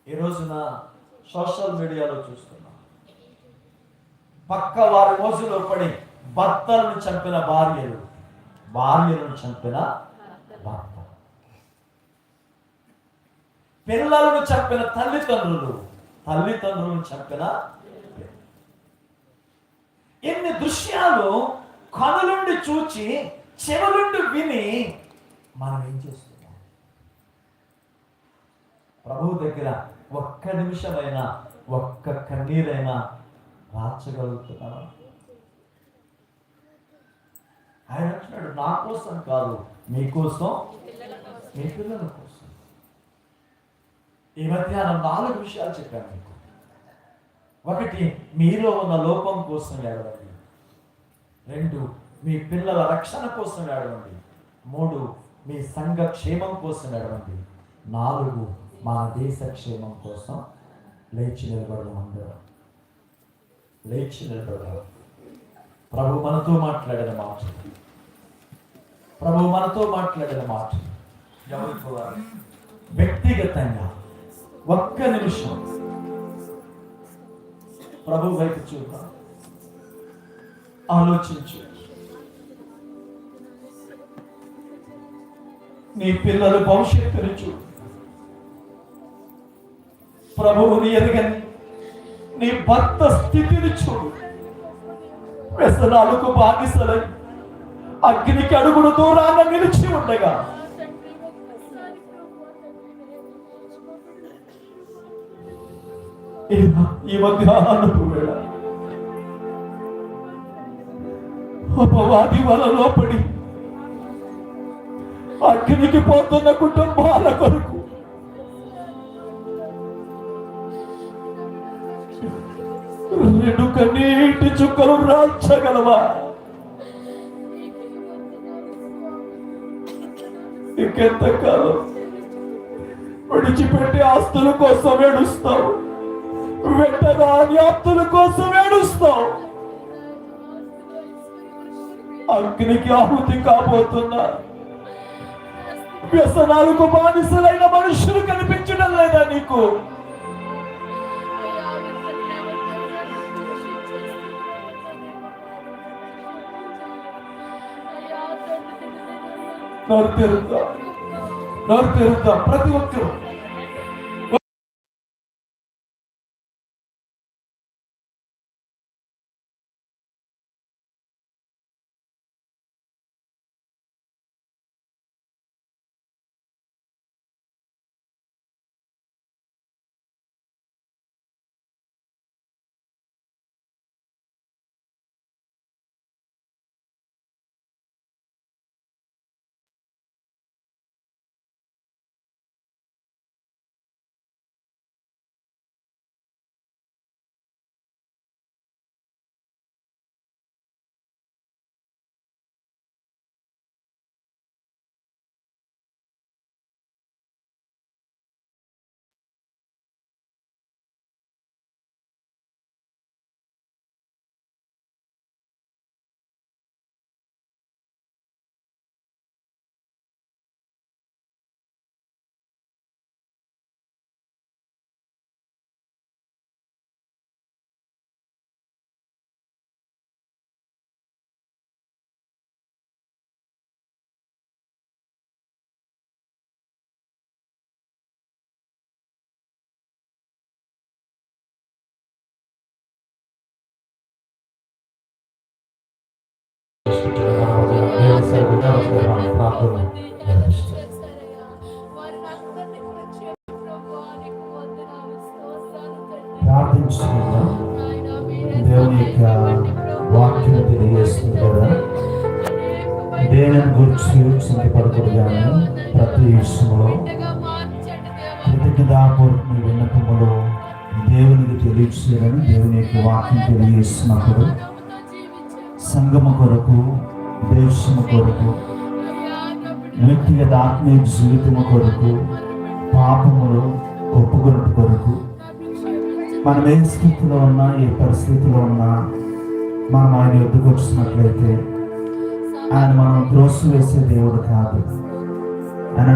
ఈ రోజున సోషల్ మీడియాలో చూస్తున్నాం, పక్క వారి మోజులో పడి భర్తలను చంపిన భార్యలు, భార్యలను చంపిన భర్త, పిల్లలను చంపిన తల్లిదండ్రులు, తల్లిదండ్రులను చంపిన. ఎన్ని దృశ్యాలు కనులుండి చూచి చెవులుండి విని మనం ఏం చేస్తున్నాం? ప్రభువు దగ్గర ఒక్క నిమిషమైనా, ఒక్క కన్నీరైనా రాచగలుగుతున్నావా? ఆయన అంటున్నాడు, నా కోసం కాదు, మీకోసం, మీ పిల్లల కోసం. ఈ మధ్యాహ్నం 4 విషయాలు చెప్పాను మీకు. 1, మీలో ఉన్న లోపం కోసం ఏడవండి. 2, మీ పిల్లల రక్షణ కోసం ఏడవండి. 3, మీ సంఘ క్షేమం కోసం ఏడవండి. 4, మన దేశ క్షేమం కోసం లేచి నిలబడదాం. అందరం లేచి నిలబడదాం. ప్రభు మనతో మాట్లాడిన మాట, ప్రభు మనతో మాట్లాడిన మాట ఎవరితో? వ్యక్తిగతంగా ఒక్క నిమిషం ప్రభు వైపు చూద్దాం, ఆలోచించు. నీ పిల్లల భవిష్యత్తును చూడు. ప్రభువుని ఎరగని నీ భర్త స్థితిని చూడు. వ్యసనాలకు బానిసలై అగ్నికి అడుగుడు దూరాన నిలిచి ఉండగా ఈ మధ్యాహ్నపు వేళ అపవాది వలలో పడి అగ్నికి పోతున్న కుటుంబాల కొరకు రెండు కన్నీటి చుక్కలు రాల్చగలవా? ఇంకెంతకాలం విడిచిపెట్టి ఆస్తుల కోసం ఏడుస్తావు, వెంటరాని ఆస్తుల కోసం ఏడుస్తావు. అగ్నికి ఆహుతి కాబోతున్నా వ్యసనాలకు బానిసలైన మనుషులు కనిపించడం లేదా నీకు? నోరు తెరుద్దాం ప్రతి ఒక్కరు. ప్రార్థించుకుందాం. దేవుని యొక్క వాక్యం తెలియజేస్తుంది కదా, దేనిని గురించి చింతపడకూడదు కానీ ప్రతి విషయంలో కృతజ్ఞతాపూర్వక విన్నపములో దేవునికి తెలియచేయాలని దేవుని యొక్క వాక్యం తెలియజేస్తున్నప్పుడు సంఘము కొరకు, దేశము కొరకు, వ్యక్తిగత ఆత్మీయ జీవితము కొరకు, పాపములు ఒప్పుకొనుట కొరకు, మనం ఏ స్థితిలో ఉన్నా, ఏ పరిస్థితిలో ఉన్నా మనం ఆయన ఎదుగు వచ్చినట్లయితే ఆయన మనం ద్రోసి వేసే దేవుడు కాదు. ఆయన